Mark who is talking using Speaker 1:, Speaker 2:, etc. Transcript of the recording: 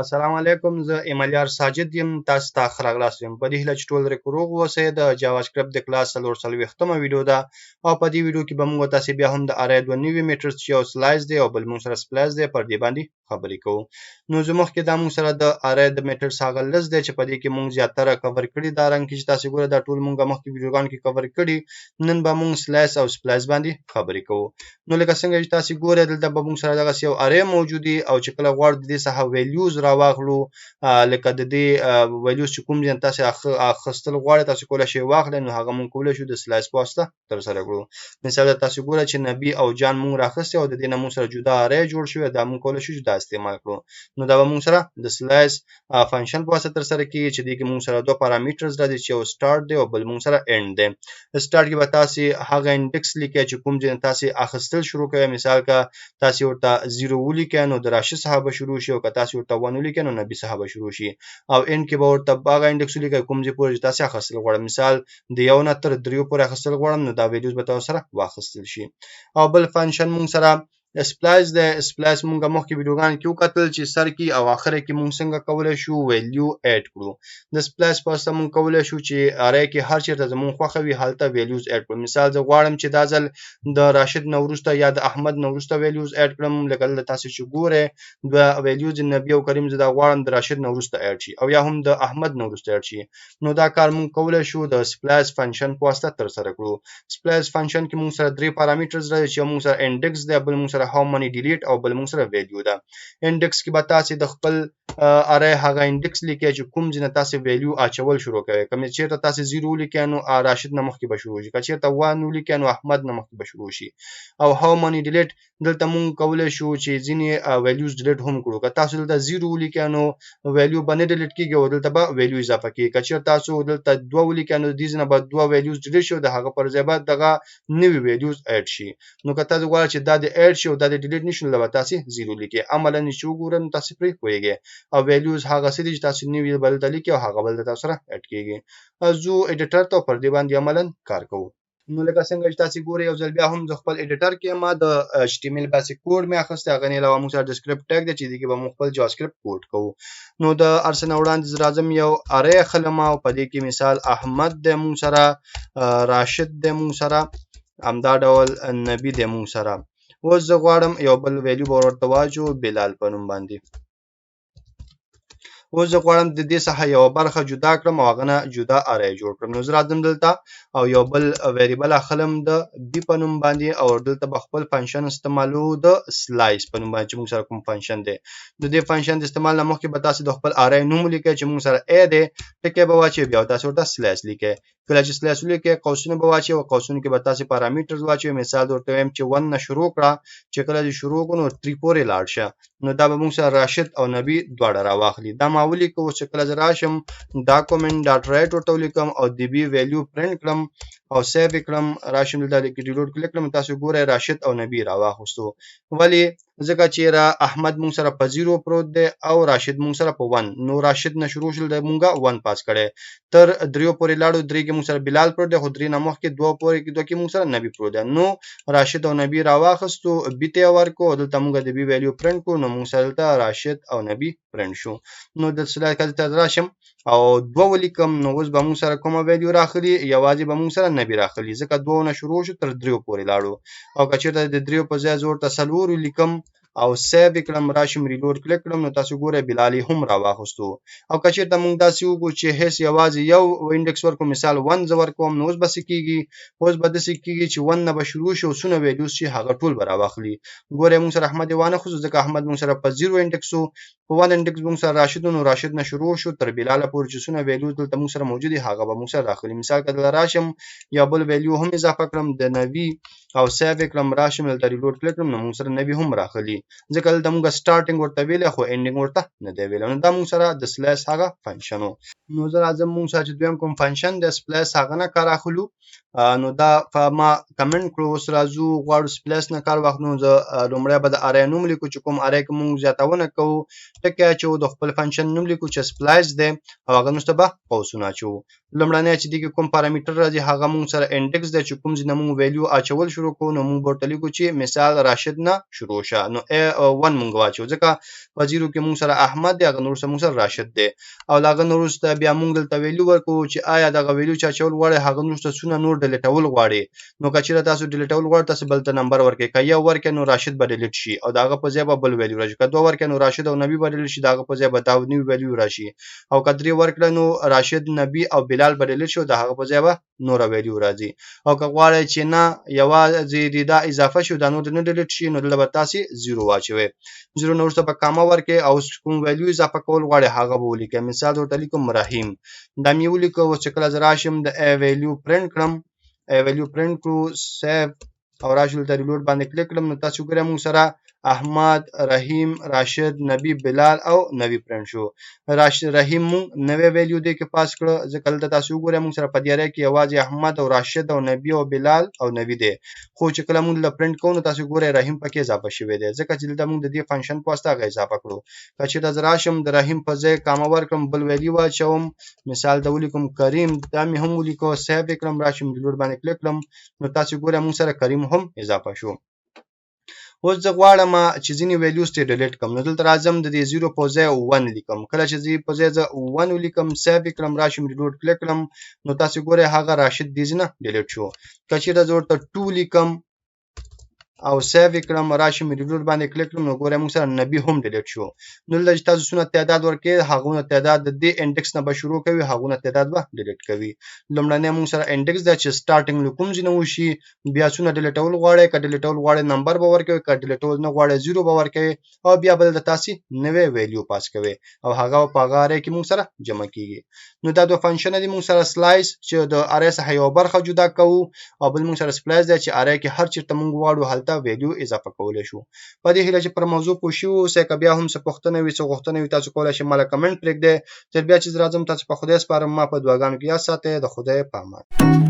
Speaker 1: السلام علیکم، زه ایمالیار ساجد یم. تاسو ته ښه راغلاست یم. په دې هیله چې ټول روغ اوسئ. د جاواسکرپټ د کلاس 440مه ویډیو ده او په دې ویډیو کې به موږ تاسو بیا هم د ارې دوه نوي میټرز چې یو سلایس دی او بل موږ سره سپلایس دی پر دې باندې خبرې کوو. نو زموږ کې دا موږ سره د ارې د میټرز هغه لست دی چې په دې کې موږ زیاتره کور کړي. دا رنګ کې چې تاسو ګوره دا ټول موږ مخکې ویډیوګانو کې کور کړي. نن به موږ سلایس او سپلایس باندې خبرې کوو. نو لکه څنګه چې تاسو ګوره دلته به موږ سره دغه یو ارې موجودي او چې کله غواړو د دې څخه ویلیوز راواخلو لکه د دې ویلیوز چې کوم ځای تاسو اخستل غواړئ تاسو کولای شئ واخلئ. نو هغه مونږ کولای شو د سلایس په واسطه تر سره کړو. مثال تاسو ګوره چې نبی او جان مونږ راخسته او د دې نه مونږ سره جدا ارې جوړ شوی دا مونږ کولای شو جدا استعمال کړو. نو دا به مونږ سره د سلایس فنکشن په واسطه تر سره کیږي چې دې کې مونږ سره دوه پارامټرز راځي چې یو سٹارټ دی او بل مونږ سره اینډ دی. سٹارټ کې به تاسو هغه انډکس لیکئ چې کوم ځای تاسو اخستل شروع کوئ. مثال کا تاسو ورته 0 ولیکئ نو د راشد صاحب شروع شي او که تاسو ورته 1 ولیکئ نو نبی صاحب شروع شي او ان کې به ورته باغ انډکس لیکئ کوم ځای پورې تاسو اخستل غواړئ. مثال د یو نه تر 3 پورې اخستل غواړم نو دا ویډیوز به تاسو سره واخستل شي. او بل فنکشن مونږ سره سپلایس دی. سپلایس مونږ مخکې ویډیوګان کې وکتل چې سر کې او اخر کې مونږ څنګه کولای شو ویلیو اډ کړو. د سپلایس په واسطه مونږ کولای شو چې ارې کې هر چیرته زموږ خوښه وي هلته ویلیوز اډ کړو. مثال زه غواړم چې دا ځل د راشد نو وروسته یا د احمد نو وروسته ویلیوز اډ کړم. لکه تاسو چې ګوره د ویلیوز نبی او کریم زه دا غواړم د راشد نو وروسته اډ شي او یا هم د احمد نو وروسته اډ شي. نو دا کار مونږ کولای شو د سپلایس فنکشن په واسطه تر سره کړو. سپلایس فنکشن کې مونږ سره درې پارامټرز راځي چې مونږ سره انډکس دی، بل مونږ سره هاو مانی ډیلیټ او بل موږ سره ویلیو ده. انډکس کې به تاسو د خپل ارې هغه انډکس لیکئ چې کوم ځای تاسو ویلیو اچول شروع کوئ. کوم چیرته تاسو 0 لیکئ نو راشد نه مخکې به شروع شي، که چیرته 1 لیکئ نو احمد نه مخکې به شروع شي. او هاو مانی ډیلیټ دلته مونږ کولای شو چې ځینې ویلیوز ډیلیټ هم کړو. که تاسو دلته 0 لیکئ نو ویلیو باندې ډیلیټ کیږي او دلته به ویلیو اضافه کیږي. که چیرته تاسو دلته 2 لیکئ نو د دې نه به 2 ویلیوز ډیلیټ شي او د هغه پر ځای به دغه نوي ویلیوز اډ شي. نو که تاسو غواړئ چې دا د اډ شي او دا د ډیلیټ نشي نو تاسو 0 لیکئ. عملاً چې وګورئ تاسو پرې پوهیږئ او ویلیوز هغه څه دي چې تاسو نوي بل ته لیکئ او هغه بل تاسو سره اډ کیږي. زو ایډیټر ته پر دې باندې عملاً کار کوو. نو لکه څنګه چې تاسو ګورئ یو ځل بیا هم د خپل ایډیټر کې ما د HTML بیسیک کوډ مې اخیسته. هغه نه علاوه موږ سره د سکرپټ ټیګ دی چې دغه به موږ خپل جاواسکرپټ کوډ کوو. نو د ارسنه وړاندې راځم یو ارې خلم او په دې کې مثال احمد د موږ سره، راشد د موږ سره، امدا ډول نبی د موږ سره. اوس زه غواړم یو بل ویلیو ورته واچو بلال په نوم باندې. اوس زه غواړم د دې څخه یو برخه جدا کړم او هغه نه جدا ارې جوړ کړم. نو زه راځم دلته او یو بل ویریبل اخلم د بی په نوم باندې او دلته به خپل فنکشن استعمالو د سلایس په نوم باندې چې موږ سره کوم فنکشن دی. د دې فنکشن د استعمال نه مخکې به تاسو د خپل ارې نوم لیکئ چې موږ سره ا دی، ټکی به واچئ بیا تاسو ورته سلایس لیکئ. کله چې سلایس ولیکئ قوسونه به واچئ او قوسونو کې به تاسو پارامټرز واچئ. مثال ورته وایم چې 1 نه شروع کړه، چې کله چې شروع کړو 3 پورې لاړ شه. نو دا به موږ سره راشد او نبی دواړه راواخلي. دا ما ولیکو چې کله زه راشم ډاکومنت ډاټ رایټ ورته ولیکم او د بی ویلیو پرنټ کړم او سیو کړم. راشم دلته کې ډیلیټ کلیک کړم تاسو ګورئ راشد او نبی راواخستو. ولی ځکه چې احمد مونږ سره په 0 پروت دی او راشد مونږ سره په 1. نو راشد نه شروع شول د مونږه 1 پاس کړي تر 3 پورې لاړو. 3 کې مونږ سره بلال پروت دی خو 3 نه مخکې 2 پورې کې 2 کې مونږ سره نبی پروت دی. نو راشد او نبی راواخستو، بیته ورکو دلته مونږ د بی ویلیو پرنټ کو. نو مونږ سره دلته راشد او نبی پرنټ شو. نو د سلایډ کله راشم او 2 ولیکم نو اوس به مونږ سره کومه ویلیو راخلي، یوازې به مونږ سره نبی راخلي ځکه 2 نه شروع شو تر 3 پورې لاړو. او که چیرته د 3 په ځای زور ته 4 لیکم او سیو کړم راشم ریلوډ کلیک کړم نو تاسو ګورئ بلال هم راواخستو. او که چیرته مونږ داسې وکړو چې هیڅ یوازې یو انډکس ورکو، مثال 1 زور کوم نو اوس به سکیږي، اوس به د سکیږي چې 1 نه به شروع شي او سونه ویلیوز چې هغه ټول به راواخلي. ګورئ مونږ سره احمد وانه خو ځکه احمد مونږ سره په 0 انډکس او په 1 انډکس مونږ سره راشد نو راشد نه شروع شو تر بلال پورې چې سونه ویلیوز دلته مونږ سره موجود دي هغه به مونږ سره راخلي. مثال کله راشم یا بل ویلیو هم اضافه کړم د نبی او سیو کړم راشم دلته ریلوډ کلیک کړم نو مونږ سره نبی هم راخلي ځکه دلته مونږ سٹارټینګ ورته ویل خو انډینګ ورته نه دی ویل. نو دا مونږ سره د سلایس هغه فنکشن. نو زه راځم مونږ سره چې دویم کوم فنکشن د سپلایس هغه نه کار اخلو. نو دا ما کمنټ کړو. اوس راځو غواړو سپلایس نه کار واخلو. زه لومړی به د ارې نوم لیکو چې کوم ارې کې مونږ زیاتونه کوو، ټکی اچو د خپل فنکشن نوم لیکو چې سپلایس دی او هغه نوسته به قوسونه اچو. لومړنی چې دغه کوم پارامټر راځي هغه مونږ سره انډکس دی چې کوم ځای مونږ ویلیو اچول شروع شروع کوو نو موږ ورته لیکو چې مثال راشد نه شروع شه نو A1 موږ واچو ځکه په 0 کې موږ سره احمد دی هغه نور سره موږ سره راشد دی او لاغه نور سره بیا موږ دلته ویلو ورکو چې آیا دغه ویلو چا چول غواړي هغه نور څه نور ډیلیټول غواړي نو کچره تاسو ډیلیټول غواړئ تاسو بل ته نمبر ورکړئ که یو ورکړئ نو راشد به ډیلیټ شي او دغه په ځای به بل ویلو راشي که دوه ورکړئ نو راشد او نبی به ډیلیټ شي دغه په ځای به دا نیو ویلو راشي او که درې ورکړئ نو راشد نبی او بلال به ډیلیټ شي دغه په ځای به نور ویلو راځي او که غواړئ چې نه یوازې دا اضافه شي دا نور نه ډیلیټ شي نو دلته به تاسو 0 واچوي 0 نو ورته په کاما ورکړئ او کوم ویلو اضافه کول غواړئ هغه به ولیکئ مثال ورته لیکم رحیم دا مې ولیکو چې کله زه راشم د ا ویلو پرنټ کړم ا ویلو پرنټ کړو سیو او راشل ته ریلوډ باندې کلیک کړم نو تاسو ګورئ موږ سره احمد رحیم راشد نبی بلال او نبی پرنټ شو راشد رحیم موږ نوې ویلیو دی کې پاس کړو ځکه دلته تاسو ګورئ موږ سره په دې اره کې یوازې احمد او راشد او نبی او بلال او نبی دی خو چې کله موږ ل پرنټ کوو نو تاسو ګورئ رحیم پکې اضافه شوی دی ځکه چې دلته موږ د دې فنکشن په واسطه غي اضافه کړو چې د راشم د رحیم په ځای کاما ورکړم بل ویلیو واچوم مثال د ولیکم کریم دا مې هم ولیکو سیو کړم راشم ریلوډ باندې کلیک کړم نو تاسو ګورئ موږ سره کریم هم اضافه شو اوس زه غواړم چې ځینې ویلیوز ته ډیلیټ کړم نو دلته راځم د دې 0 په ځای 1 لیکم کله چې زه په ځای 1 ولیکم سیو کړم راشم ریلوډ کلیک کړم نو تاسو ګورئ هغه راشد دی نه ډیلیټ شو کله چې زه ورته 2 لیکم او سیو کړم راشم ریلوډ باندې کلیک کړم نو ګورئ موږ سره نبی هم ډیلیټ شو نو لږ تاسو څونه تعداد ورکړئ هغه تعداد د دې انډکس نه به شروع کوي هغه تعداد به ډیلیټ کوي لومړنی موږ سره انډکس دا چې سٹارټینګ لکوم ځنه وشي بیا څونه ډیلیټول غواړئ ک ډیلیټول غواړئ نمبر به ورکوي ک ډیلیټول نه غواړئ 0 به ورکوي او بیا بل د تاسو نوې ویلیو پاس کوي او هغه په غاره کې موږ سره جمع کیږي نو دا دوه فنکشن دي موږ سره سلایس چې د اره څخه یو برخه جدا کوو او بل موږ سره سپلایس دی چې اره کې هر چیرته موږ غواړو هلته ویلیو اضافه کولای شو په دې هیله چې پر موضوع پوه شو سکه بیا هم څه پوښتنه وي څه غوښتنه وي تاسو کولای شئ مله کمنټ پرېږدئ تر بیا چې راځم تاسو په خدای سپارم ما په دعاګانو کې یاد ساتئ د خدای په امان